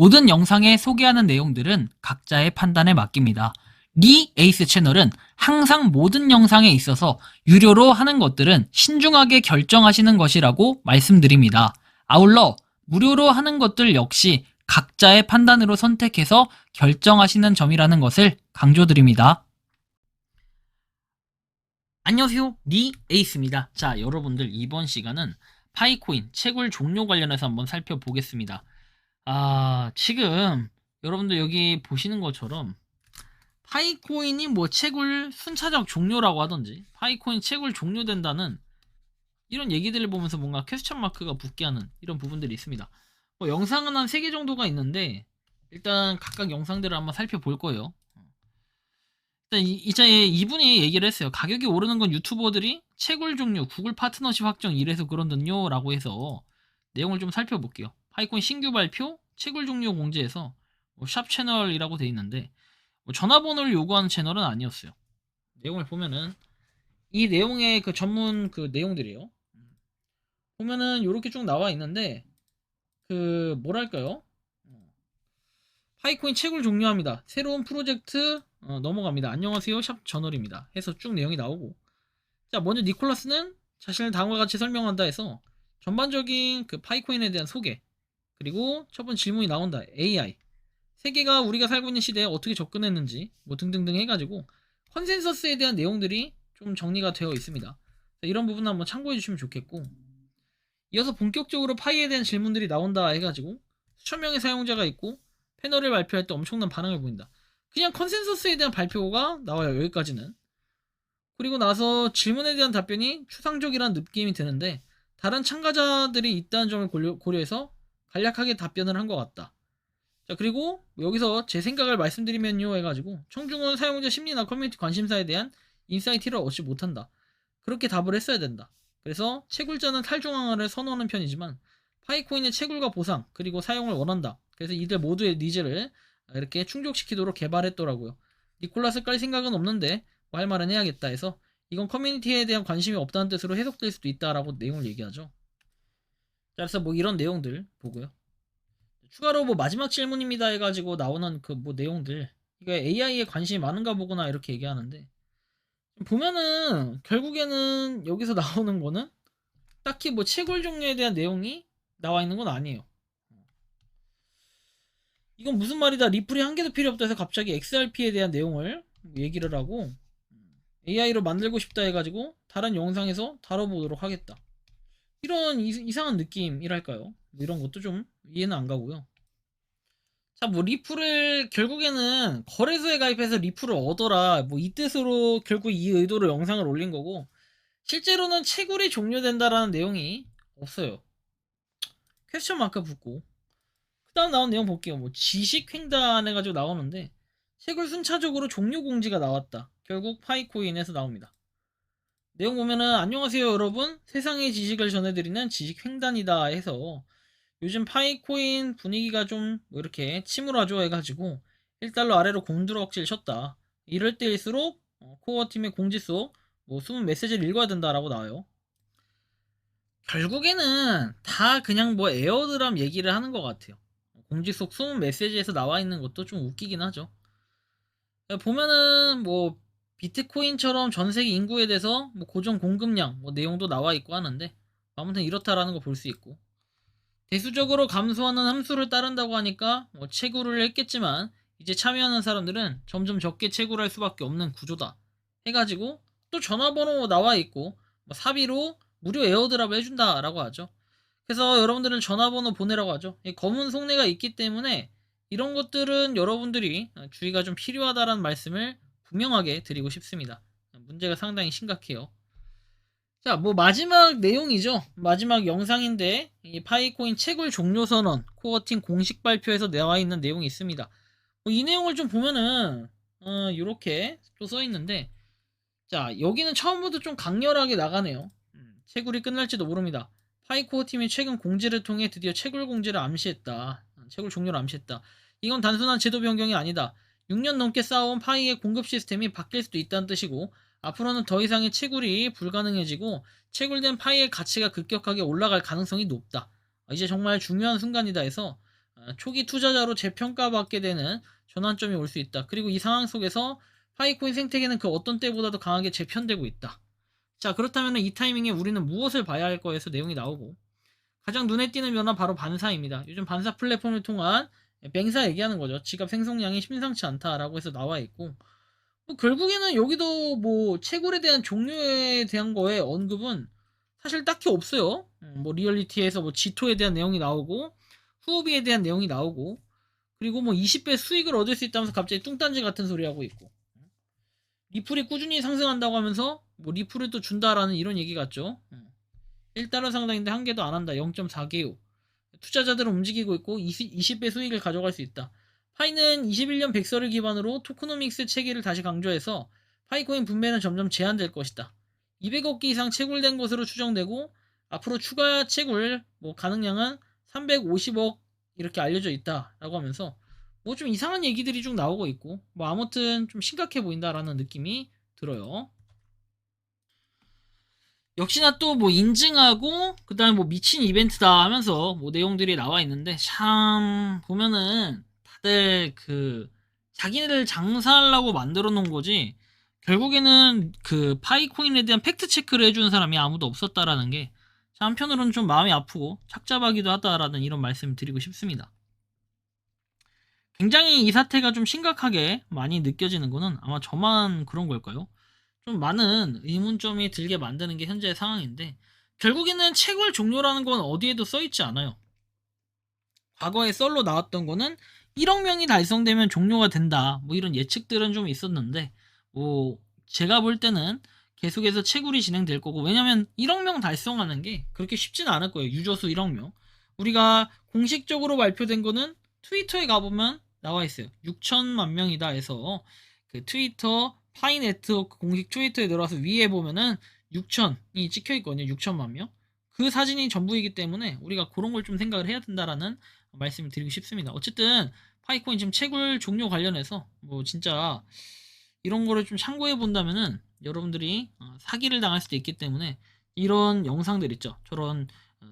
모든 영상에 소개하는 내용들은 각자의 판단에 맡깁니다. 리 에이스 채널은 항상 모든 영상에 있어서 유료로 하는 것들은 신중하게 결정하시는 것이라고 말씀드립니다. 아울러 무료로 하는 것들 역시 각자의 판단으로 선택해서 결정하시는 점이라는 것을 강조드립니다. 안녕하세요, 리 에이스입니다. 자, 여러분들 이번 시간은 파이코인 채굴 종료 관련해서 한번 살펴보겠습니다. 지금 여러분들 여기 보시는 것처럼 파이코인이 뭐 채굴 순차적 종료라고 하던지 파이코인 채굴 종료된다는 이런 얘기들을 보면서 뭔가 퀘스천 마크가 붙게 하는 이런 부분들이 있습니다. 영상은 한 3개 정도가 있는데 일단 각각 영상들을 한번 살펴볼 거예요. 일단 이분이 얘기를 했어요. 가격이 오르는 건 유튜버들이 채굴 종료, 구글 파트너십 확정 이래서 그런듯요 라고 해서 내용을 좀 살펴볼게요. 파이코인 신규 발표, 채굴 종료 공지에서 샵 채널이라고 돼 있는데 전화번호를 요구하는 채널은 아니었어요. 내용을 보면은 이 내용의 그 전문 그 내용들이에요. 보면은 이렇게 쭉 나와 있는데 그 뭐랄까요? 파이코인 채굴 종료합니다. 새로운 프로젝트 넘어갑니다. 안녕하세요 샵 저널입니다. 해서 쭉 내용이 나오고, 자 먼저 니콜라스는 자신을 다음과 같이 설명한다 해서 전반적인 그 파이코인에 대한 소개, 그리고 첫 번째 질문이 나온다. AI 세계가 우리가 살고 있는 시대에 어떻게 접근했는지 뭐 등등등 해가지고 컨센서스에 대한 내용들이 좀 정리가 되어 있습니다. 이런 부분 한번 참고해 주시면 좋겠고, 이어서 본격적으로 파이에 대한 질문들이 나온다 해가지고 수천 명의 사용자가 있고 패널을 발표할 때 엄청난 반응을 보인다. 그냥 컨센서스에 대한 발표가 나와요, 여기까지는. 그리고 나서 질문에 대한 답변이 추상적이라는 느낌이 드는데 다른 참가자들이 있다는 점을 고려해서 간략하게 답변을 한 것 같다. 자, 그리고 여기서 제 생각을 말씀드리면요 해가지고 청중은 사용자 심리나 커뮤니티 관심사에 대한 인사이트를 얻지 못한다. 그렇게 답을 했어야 된다. 그래서 채굴자는 탈중앙화를 선호하는 편이지만 파이코인의 채굴과 보상 그리고 사용을 원한다. 그래서 이들 모두의 니즈를 이렇게 충족시키도록 개발했더라고요. 니콜라스 깔 생각은 없는데 뭐 할 말은 해야겠다 해서 이건 커뮤니티에 대한 관심이 없다는 뜻으로 해석될 수도 있다라고 내용을 얘기하죠. 자, 그래서 뭐 이런 내용들 보고요. 추가로 뭐 마지막 질문입니다 해가지고 나오는 그 뭐 내용들, 이거 AI에 관심이 많은가 보구나 이렇게 얘기하는데, 보면은 결국에는 여기서 나오는 거는 딱히 뭐 채굴 종류에 대한 내용이 나와 있는 건 아니에요. 이건 무슨 말이다, 리플이 한 개도 필요 없다 해서 갑자기 XRP에 대한 내용을 얘기를 하고 AI로 만들고 싶다 해가지고 다른 영상에서 다뤄보도록 하겠다, 이런 이상한 느낌이랄까요. 뭐 이런 것도 좀 이해는 안 가고요. 자, 뭐 리플을 결국에는 거래소에 가입해서 리플을 얻어라 뭐 이 뜻으로 결국 이 의도로 영상을 올린 거고, 실제로는 채굴이 종료된다라는 내용이 없어요. 퀘스천 마크 붙고 그 다음 나온 내용 볼게요. 뭐 지식 횡단 해가지고 나오는데 채굴 순차적으로 종료 공지가 나왔다. 결국 파이코인에서 나옵니다. 내용 보면은 안녕하세요 여러분, 세상의 지식을 전해드리는 지식 횡단이다 해서 요즘 파이코인 분위기가 좀 뭐 이렇게 침울하죠 해가지고 1달러 아래로 공두럭질 쳤다. 이럴 때일수록 코어 팀의 공지 속 뭐 숨은 메시지를 읽어야 된다라고 나와요. 결국에는 다 그냥 뭐 에어드랍 얘기를 하는 것 같아요. 공지 속 숨은 메시지에서 나와 있는 것도 좀 웃기긴 하죠. 보면은 뭐 비트코인처럼 전 세계 인구에 대해서 뭐 고정 공급량 뭐 내용도 나와 있고 하는데 아무튼 이렇다라는 거 볼 수 있고, 대수적으로 감소하는 함수를 따른다고 하니까 뭐 채굴을 했겠지만 이제 참여하는 사람들은 점점 적게 채굴할 수밖에 없는 구조다 해가지고 또 전화번호 나와 있고 뭐 사비로 무료 에어드랍 해준다라고 하죠. 그래서 여러분들은 전화번호 보내라고 하죠. 검은 속내가 있기 때문에 이런 것들은 여러분들이 주의가 좀 필요하다라는 말씀을 분명하게 드리고 싶습니다. 문제가 상당히 심각해요. 자, 뭐 마지막 내용이죠. 마지막 영상인데 이 파이코인 채굴 종료 선언 코어팀 공식 발표에서 나와 있는 내용이 있습니다. 이 내용을 좀 보면은 이렇게 또 써 있는데, 자 여기는 처음부터 좀 강렬하게 나가네요. 채굴이 끝날지도 모릅니다. 파이코어 팀이 최근 공지를 통해 드디어 채굴 공지를 암시했다. 채굴 종료를 암시했다. 이건 단순한 제도 변경이 아니다. 6년 넘게 쌓아온 파이의 공급 시스템이 바뀔 수도 있다는 뜻이고 앞으로는 더 이상의 채굴이 불가능해지고 채굴된 파이의 가치가 급격하게 올라갈 가능성이 높다. 이제 정말 중요한 순간이다 해서 초기 투자자로 재평가받게 되는 전환점이 올 수 있다. 그리고 이 상황 속에서 파이코인 생태계는 그 어떤 때보다도 강하게 재편되고 있다. 자, 그렇다면 이 타이밍에 우리는 무엇을 봐야 할 거에서 내용이 나오고, 가장 눈에 띄는 변화 바로 반사입니다. 요즘 반사 플랫폼을 통한 뱅사 얘기하는 거죠. 지갑 생성량이 심상치 않다라고 해서 나와 있고, 뭐 결국에는 여기도 뭐 채굴에 대한 종류에 대한 거에 언급은 사실 딱히 없어요. 뭐 리얼리티에서 뭐 지토에 대한 내용이 나오고, 후오비에 대한 내용이 나오고, 그리고 뭐 20배 수익을 얻을 수 있다면서 갑자기 뚱딴지 같은 소리 하고 있고, 리플이 꾸준히 상승한다고 하면서 뭐 리플을 또 준다라는 이런 얘기 같죠. 1달러 상당인데 한 개도 안 한다. 0.4개요. 투자자들은 움직이고 있고 20배 수익을 가져갈 수 있다. 파이는 21년 백서를 기반으로 토크노믹스 체계를 다시 강조해서 파이코인 분배는 점점 제한될 것이다. 200억 개 이상 채굴된 것으로 추정되고 앞으로 추가 채굴 가능량은 350억 이렇게 알려져 있다라고 하면서 뭐 좀 이상한 얘기들이 쭉 나오고 있고 뭐 아무튼 좀 심각해 보인다라는 느낌이 들어요. 역시나 또 뭐 인증하고 그다음에 뭐 미친 이벤트다 하면서 뭐 내용들이 나와 있는데 참 보면은 다들 그 자기네들 장사하려고 만들어 놓은 거지 결국에는 그 파이코인에 대한 팩트 체크를 해주는 사람이 아무도 없었다라는 게 한편으로는 좀 마음이 아프고 착잡하기도 하다라는 이런 말씀을 드리고 싶습니다. 굉장히 이 사태가 좀 심각하게 많이 느껴지는 거는 아마 저만 그런 걸까요? 좀 많은 의문점이 들게 만드는 게 현재의 상황인데 결국에는 채굴 종료라는 건 어디에도 써있지 않아요. 과거에 썰로 나왔던 거는 1억 명이 달성되면 종료가 된다 뭐 이런 예측들은 좀 있었는데 뭐 제가 볼 때는 계속해서 채굴이 진행될 거고 왜냐면 1억 명 달성하는 게 그렇게 쉽지는 않을 거예요. 유저수 1억 명 우리가 공식적으로 발표된 거는 트위터에 가보면 나와 있어요. 6천만 명이다 해서 그 트위터 파이 네트워크 공식 트위터에 들어와서 위에 보면은 6천이 찍혀 있거든요. 6천만 명. 그 사진이 전부이기 때문에 우리가 그런 걸 좀 생각을 해야 된다라는 말씀을 드리고 싶습니다. 어쨌든 파이코인 지금 채굴 종료 관련해서 뭐 진짜 이런 거를 좀 참고해 본다면은 여러분들이 사기를 당할 수도 있기 때문에 이런 영상들 있죠. 저런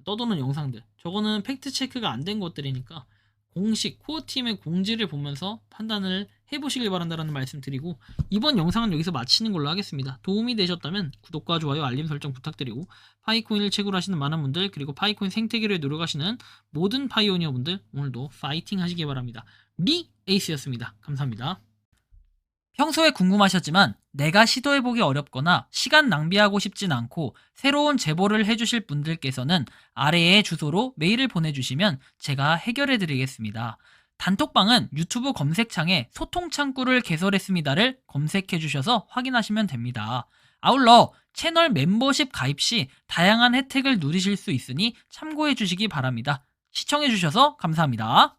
떠도는 영상들. 저거는 팩트 체크가 안 된 것들이니까 공식 코어팀의 공지를 보면서 판단을 해보시길 바란다는 말씀 드리고 이번 영상은 여기서 마치는 걸로 하겠습니다. 도움이 되셨다면 구독과 좋아요 알림 설정 부탁드리고 파이코인을 채굴하시는 많은 분들 그리고 파이코인 생태계를 노력하시는 모든 파이오니어 분들 오늘도 파이팅 하시기 바랍니다. 미 에이스였습니다. 감사합니다. 평소에 궁금하셨지만 내가 시도해보기 어렵거나 시간 낭비하고 싶진 않고 새로운 제보를 해주실 분들께서는 아래의 주소로 메일을 보내주시면 제가 해결해드리겠습니다. 단톡방은 유튜브 검색창에 소통창구를 개설했습니다를 검색해주셔서 확인하시면 됩니다. 아울러 채널 멤버십 가입 시 다양한 혜택을 누리실 수 있으니 참고해주시기 바랍니다. 시청해주셔서 감사합니다.